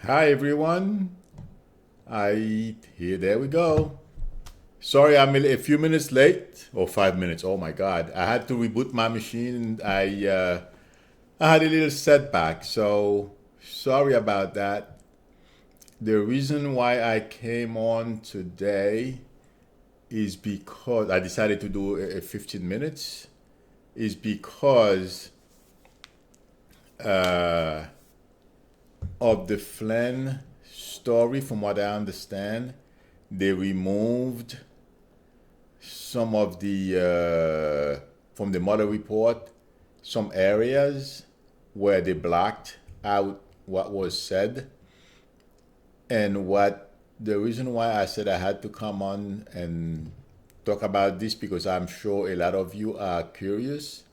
Hi everyone. There we go. Sorry, I'm a few minutes late, or 5 minutes. Oh my God, I had to reboot my machine. And I had a little setback, so sorry about that. The reason why I came on today is because I decided to do a 15 minutes. Is because uh, of the Flynn story. From what I understand, they removed some of the from the Mueller report, some areas where they blocked out what was said, and what the reason why I said I had to come on and talk about this, because I'm sure a lot of you are curious,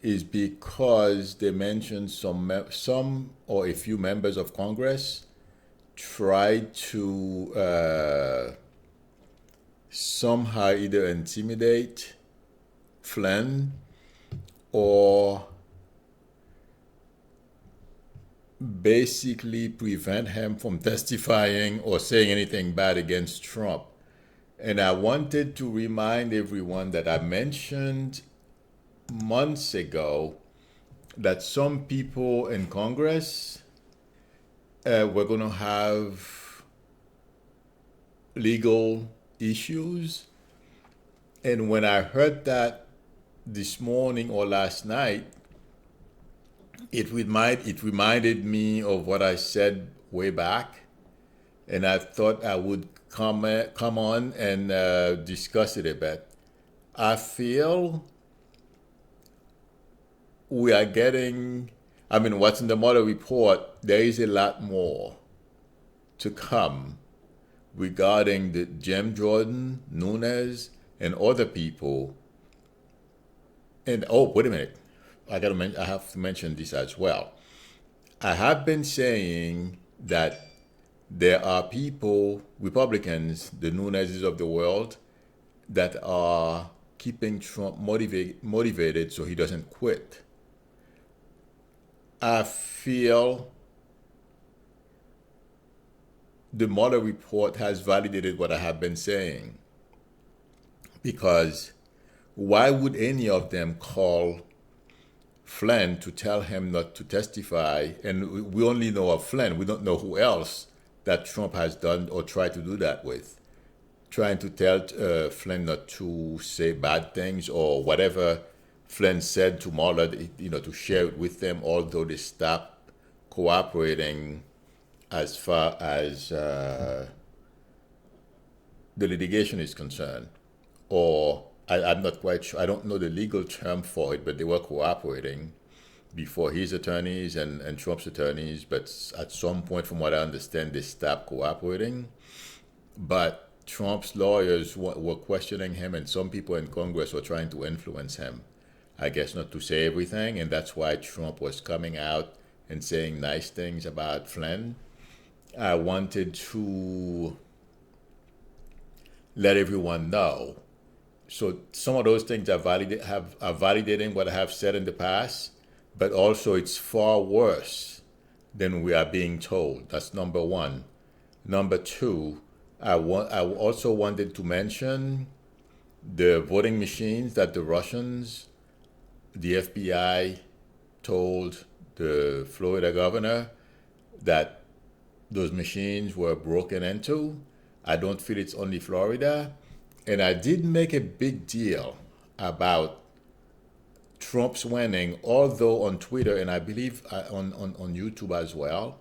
is because they mentioned some or a few members of Congress tried to somehow either intimidate Flynn or basically prevent him from testifying or saying anything bad against Trump. And I wanted to remind everyone that I mentioned months ago that some people in Congress were going to have legal issues. And when I heard that this morning or last night, it reminded me of what I said way back, and I thought I would come on and discuss it a bit. I feel we are getting, I mean, what's in the Mueller report, there is a lot more to come regarding the Jim Jordan, Nunes, and other people. And oh, wait a minute, I have to mention this as well. I have been saying that there are people, Republicans, the Nuneses of the world, that are keeping Trump motivated so he doesn't quit. I feel the Mueller report has validated what I have been saying. Because why would any of them call Flynn to tell him not to testify? And we only know of Flynn. We don't know who else that Trump has done or tried to do that with. Trying to tell Flynn not to say bad things or whatever Flynn said to Mueller, to share it with them, although they stopped cooperating as far as the litigation is concerned. Or I'm not quite sure, I don't know the legal term for it, but they were cooperating before his attorneys and Trump's attorneys. But at some point, from what I understand, they stopped cooperating. But Trump's lawyers were questioning him, and some people in Congress were trying to influence him. I guess not to say everything, and that's why Trump was coming out and saying nice things about Flynn. I wanted to let everyone know. So some of those things are validating what I have said in the past, but also it's far worse than we are being told. That's number one. Number two, I also wanted to mention the voting machines that the Russians, the FBI told the Florida governor that those machines were broken into. I don't feel it's only Florida. And I did make a big deal about Trump's winning, although on Twitter and I believe on YouTube as well,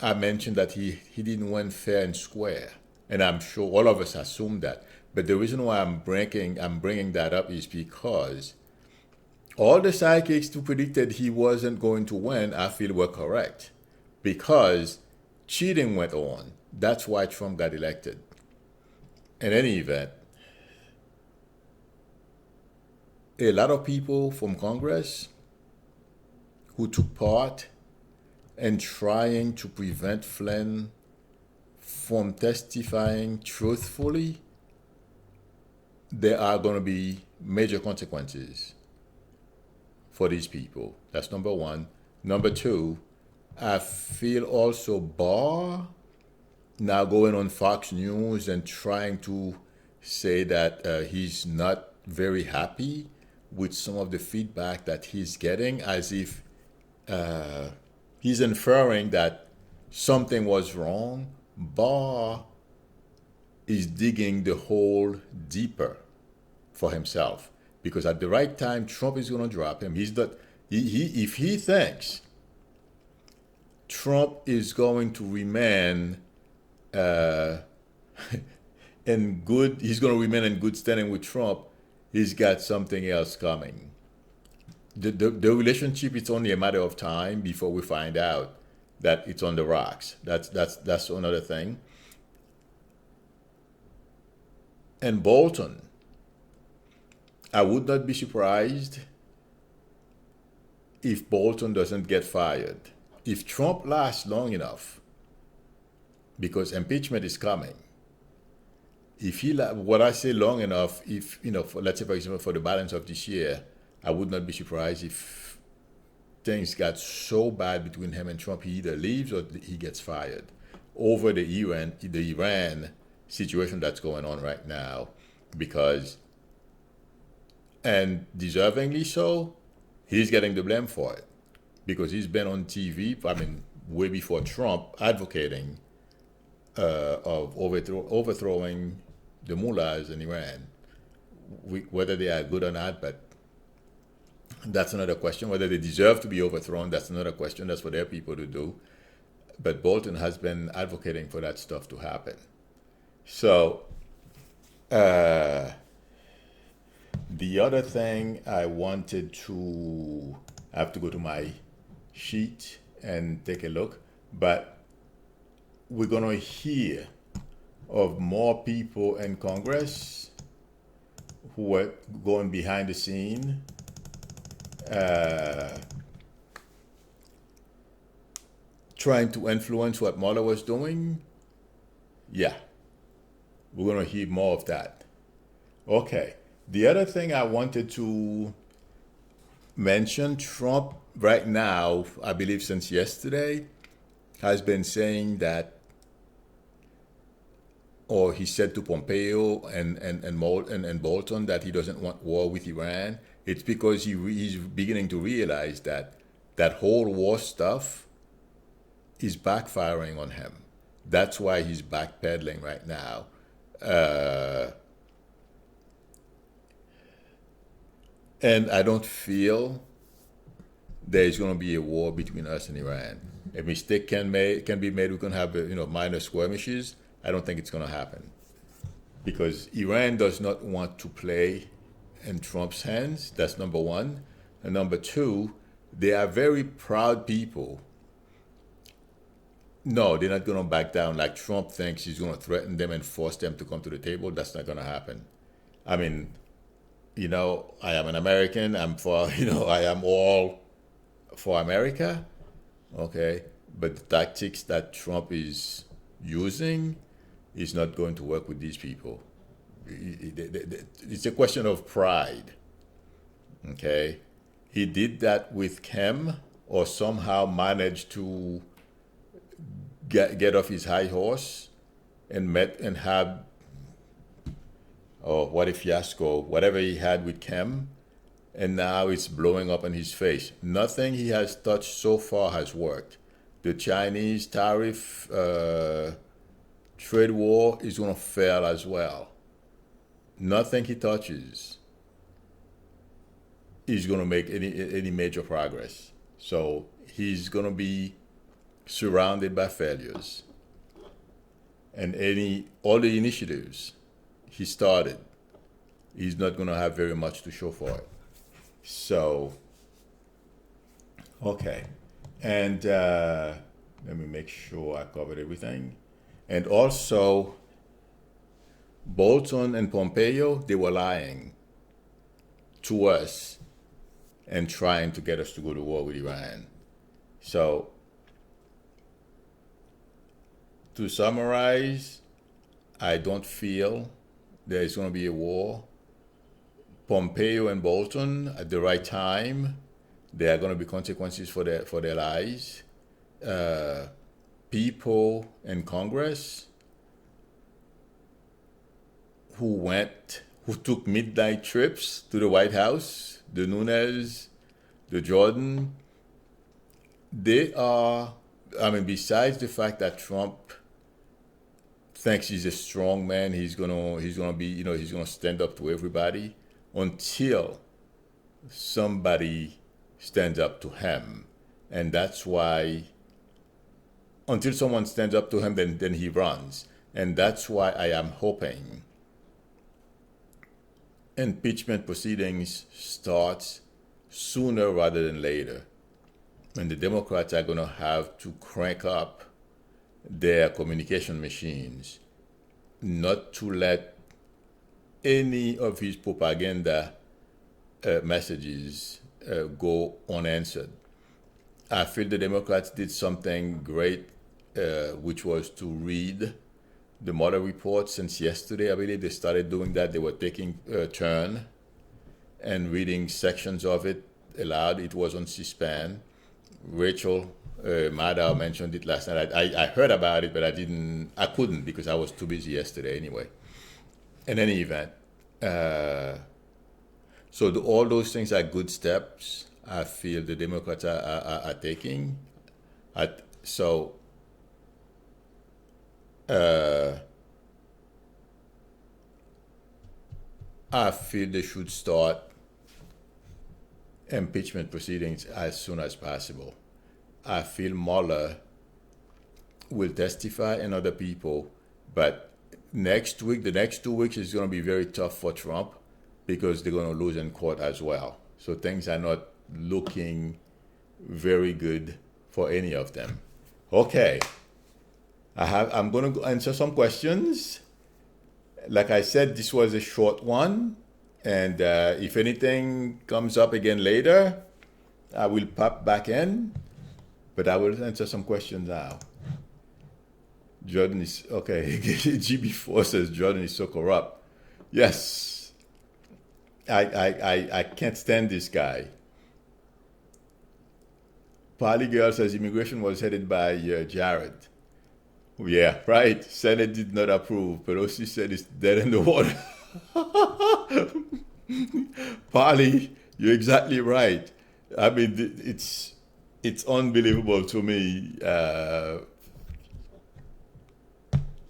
I mentioned that he didn't win fair and square. And I'm sure all of us assumed that. But the reason why I'm bringing that up is because all the psychics who predicted he wasn't going to win, I feel were correct. Because cheating went on. That's why Trump got elected. In any event, a lot of people from Congress who took part in trying to prevent Flynn from testifying truthfully, there are going to be major consequences for these people. That's number one. Number two, I feel also Barr now going on Fox News and trying to say that he's not very happy with some of the feedback that he's getting, as if he's inferring that something was wrong. Barr is digging the hole deeper for himself, because at the right time Trump is going to drop him. He's not. If he thinks Trump is going to remain uh, he's going to remain in good standing with Trump, he's got something else coming. The relationship, it's only a matter of time before we find out that it's on the rocks. That's another thing. And Bolton, I would not be surprised if Bolton doesn't get fired. If Trump lasts long enough, because impeachment is coming, if he, what I say long enough, if, let's say, for example, for the balance of this year, I would not be surprised if things got so bad between him and Trump, he either leaves or he gets fired over the Iran situation that's going on right now, because, and deservingly so, he's getting the blame for it, because he's been on TV, I mean, way before Trump, advocating of overthrowing the mullahs in Iran. Whether they are good or not, but that's another question. Whether they deserve to be overthrown, that's another question. That's for their people to do. But Bolton has been advocating for that stuff to happen. So, the other thing I wanted to, I have to go to my sheet and take a look, but we're going to hear of more people in Congress who are going behind the scene, trying to influence what Mueller was doing. Yeah, we're going to hear more of that. Okay. The other thing I wanted to mention, Trump right now, I believe since yesterday, has been saying that, or he said to Pompeo and Bolton that he doesn't want war with Iran. It's because he's beginning to realize that that whole war stuff is backfiring on him. That's why he's backpedaling right now. And I don't feel there is going to be a war between us and Iran. A mistake can be made. We can have minor skirmishes. I don't think it's going to happen, because Iran does not want to play in Trump's hands. That's number one. And number two, they are very proud people. No, they're not going to back down like Trump thinks he's going to threaten them and force them to come to the table. That's not going to happen. I mean, I am an American. I'm for, I am all for America. Okay. But the tactics that Trump is using is not going to work with these people. It's a question of pride. Okay. He did that with Kim, or somehow managed to get off his high horse and had, or what a fiasco, whatever he had with Kim, and now it's blowing up in his face. Nothing he has touched so far has worked. The Chinese tariff trade war is going to fail as well. Nothing he touches is going to make any major progress. So he's going to be surrounded by failures. And all the initiatives he started, he's not going to have very much to show for it. So, okay. And let me make sure I covered everything. And also, Bolton and Pompeo, they were lying to us and trying to get us to go to war with Iran. So, to summarize, I don't feel there is going to be a war. Pompeo and Bolton, at the right time, there are going to be consequences for their lies. people in Congress who took midnight trips to the White House, the Nunes, the Jordan, they are, I mean, besides the fact that Trump thinks he's a strong man, he's gonna be, he's gonna stand up to everybody until somebody stands up to him. And that's why until someone stands up to him, then he runs. And that's why I am hoping impeachment proceedings starts sooner rather than later. And the Democrats are going to have to crank up their communication machines not to let any of his propaganda messages go unanswered. I feel the Democrats did something great, which was to read the Mueller report. Since yesterday, I believe they started doing that. They were taking a turn and reading sections of it aloud. It was on C-SPAN. Rachel Maddow mentioned it last night. I heard about it, but I couldn't because I was too busy yesterday anyway. In any event, so all those things are good steps I feel the Democrats are taking. So I feel they should start impeachment proceedings as soon as possible. I feel Mueller will testify and other people, but next week, the next 2 weeks is going to be very tough for Trump because they're going to lose in court as well. So things are not looking very good for any of them. Okay, I'm going to answer some questions. Like I said, this was a short one, and if anything comes up again later, I will pop back in, but I will answer some questions now. Jordan is, okay, GB4 says Jordan is so corrupt. Yes, I can't stand this guy. Polly Girl says immigration was headed by Jared. Yeah, right. Senate did not approve. Pelosi said it's dead in the water. Polly, you're exactly right. I mean, it's unbelievable to me.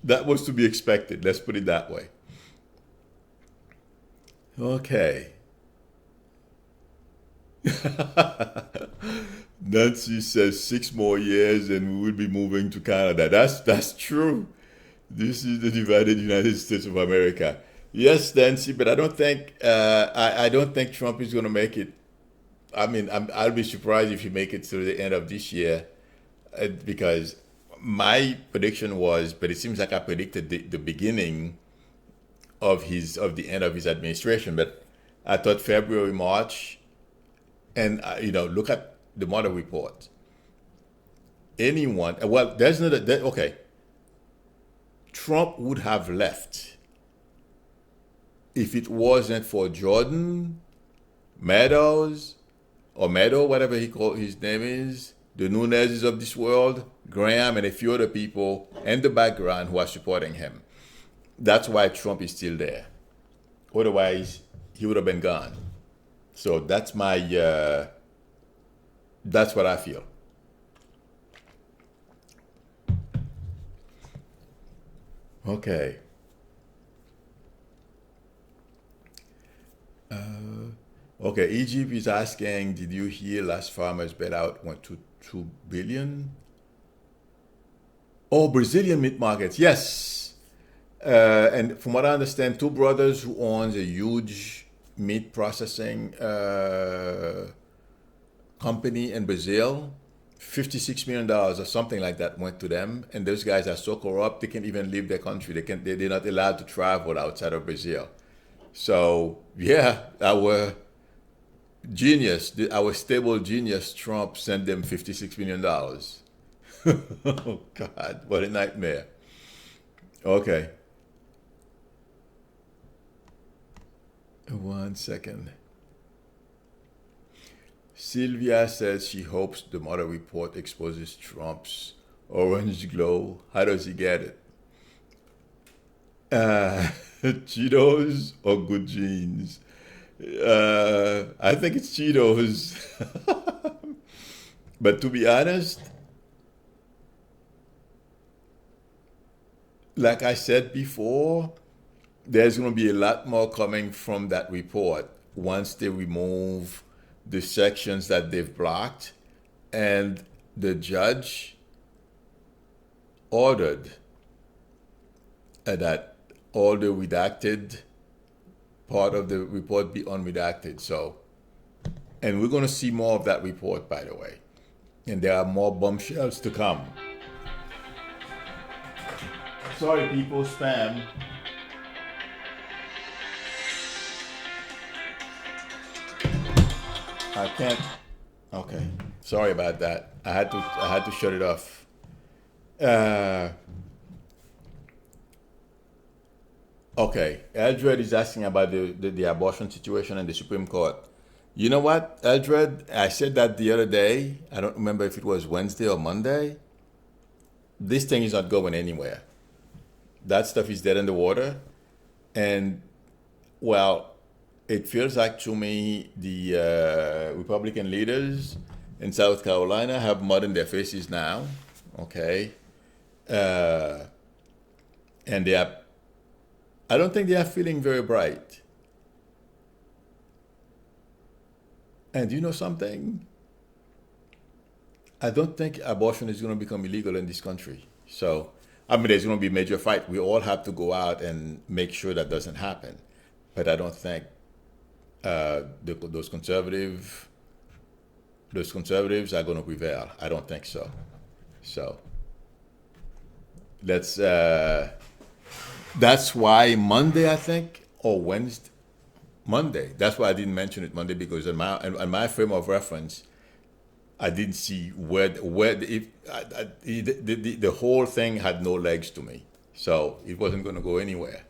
That was to be expected. Let's put it that way. Okay. Nancy says 6 more years and we will be moving to Canada. That's true. This is the divided United States of America. Yes, Nancy, but I don't think I don't think Trump is going to make it. I mean, I'll be surprised if he make it through the end of this year, because my prediction was, but it seems like I predicted the beginning of the end of his administration. But I thought February, March, and look at the Mueller report. Anyone, well, there's not okay. Trump would have left if it wasn't for Jordan, Meadows, or Meadow, whatever his name is, the Nuneses of this world, Graham, and a few other people in the background who are supporting him. That's why Trump is still there. Otherwise, he would have been gone. So that's that's what I feel. Okay. Okay, Egypt is asking, did you hear last farmer's bailout went to 2 billion? Oh, Brazilian meat markets, yes. And from what I understand, two brothers who owns a huge meat processing company in Brazil, $56 million or something like that went to them. And those guys are so corrupt, they can't even leave their country. They're not allowed to travel outside of Brazil. So, yeah, our stable genius, Trump, sent them $56 million. Oh, God, what a nightmare. Okay. 1 second. Sylvia says she hopes the Mueller report exposes Trump's orange glow. How does he get it? Cheetos or good jeans? I think it's Cheetos. But to be honest, like I said before, there's going to be a lot more coming from that report once they remove the sections that they've blocked. And the judge ordered that all the redacted part of the report be unredacted. So, and we're going to see more of that report, by the way. And there are more bombshells to come. Sorry, people, spam. I can't. Okay, sorry about that. I had to shut it off. Okay, Eldred is asking about the abortion situation in the Supreme Court. You know what, Eldred? I said that the other day. I don't remember if it was Wednesday or Monday. This thing is not going anywhere. That stuff is dead in the water. And, well, it feels like to me the Republican leaders in South Carolina have mud in their faces now. Okay. And they are, I don't think they are feeling very bright. And you know something? I don't think abortion is going to become illegal in this country. So, I mean, there's going to be a major fight. We all have to go out and make sure that doesn't happen. But I don't think those conservatives are going to prevail. I don't think so. So, let's. That's why Monday, I think, or Wednesday. Monday. That's why I didn't mention it Monday, because in my frame of reference, I didn't see where the whole thing had no legs to me, so it wasn't going to go anywhere.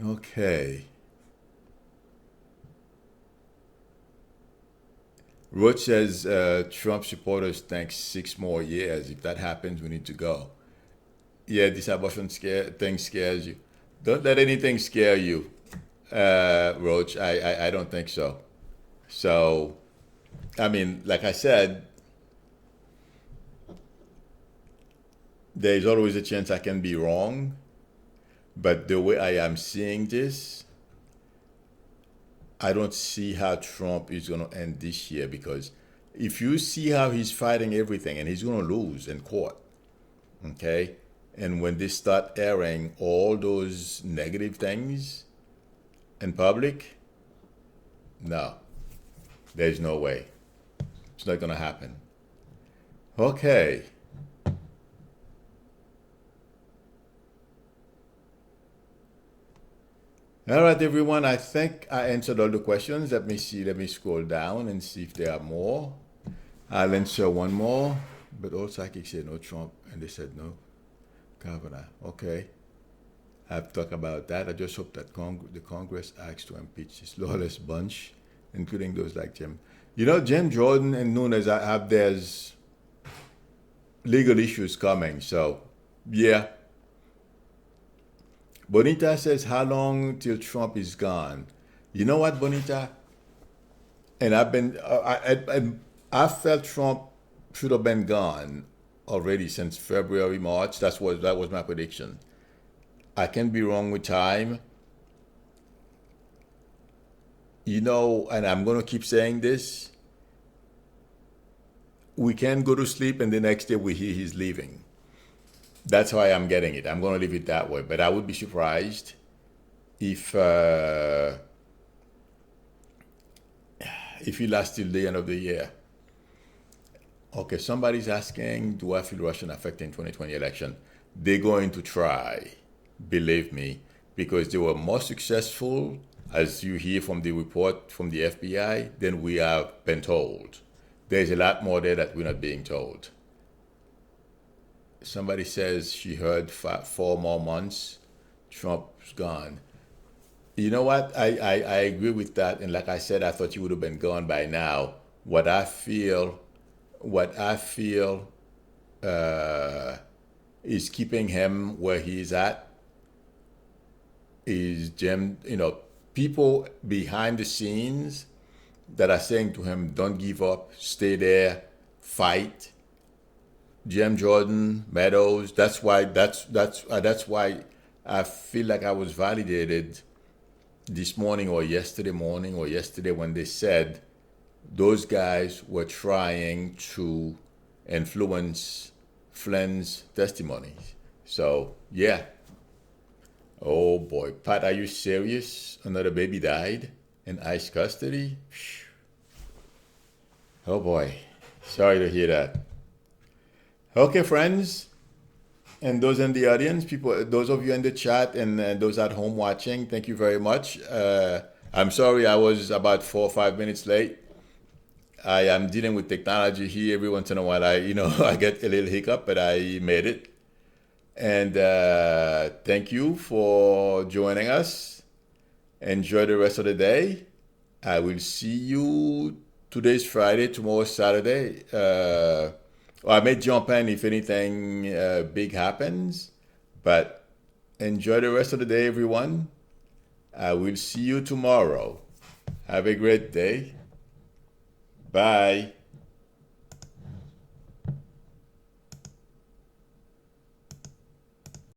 Okay. Roach says Trump supporters think 6 more years. If that happens, we need to go. Yeah, this abortion thing scares you. Don't let anything scare you, Roach. I don't think so. So, I mean, like I said, there's always a chance I can be wrong. But the way I am seeing this, I don't see how Trump is going to end this year, because if you see how he's fighting everything, and he's going to lose in court, okay? And when they start airing all those negative things in public, no, there's no way. It's not going to happen. Okay. All right, everyone. I think I answered all the questions. Let me see. Let me scroll down and see if there are more. I'll answer one more. But all psychics said no Trump, and they said no Kavanaugh. Okay. I've talked about that. I just hope that the Congress acts to impeach this lawless bunch, including those like Jim. You know, Jim Jordan and Nunes have there's legal issues coming. So, yeah. Bonita says, how long till Trump is gone? You know what, Bonita? And I felt Trump should have been gone already since February, March. That was my prediction. I can be wrong with time. You know, and I'm going to keep saying this. We can go to sleep and the next day we hear he's leaving. That's how I am getting it. I'm going to leave it that way. But I would be surprised if he lasts till the end of the year. Okay, somebody's asking, do I feel Russian affecting 2020 election? They're going to try, believe me, because they were more successful, as you hear from the report from the FBI, than we have been told. There's a lot more there that we're not being told. Somebody says she heard 4 more months, Trump's gone. You know what? I agree with that. And like I said, I thought you would have been gone by now. What I feel uh, is keeping him where he's at is Jim, people behind the scenes that are saying to him, don't give up, stay there, fight. Jim Jordan, Meadows. That's why I feel like I was validated this morning or yesterday morning or yesterday when they said those guys were trying to influence Flynn's testimony. So yeah. Oh boy, Pat, are you serious? Another baby died in ICE custody? Oh boy, sorry to hear that. Okay, friends, and those in the audience, people, those of you in the chat, and those at home watching, thank you very much. I'm sorry I was about 4 or 5 minutes late. I am dealing with technology here. Every once in a while, I get a little hiccup, but I made it. And thank you for joining us. Enjoy the rest of the day. I will see you. Today's Friday, tomorrow's Saturday. Or I may jump in if anything big happens. But enjoy the rest of the day, everyone. I will see you tomorrow. Have a great day. Bye.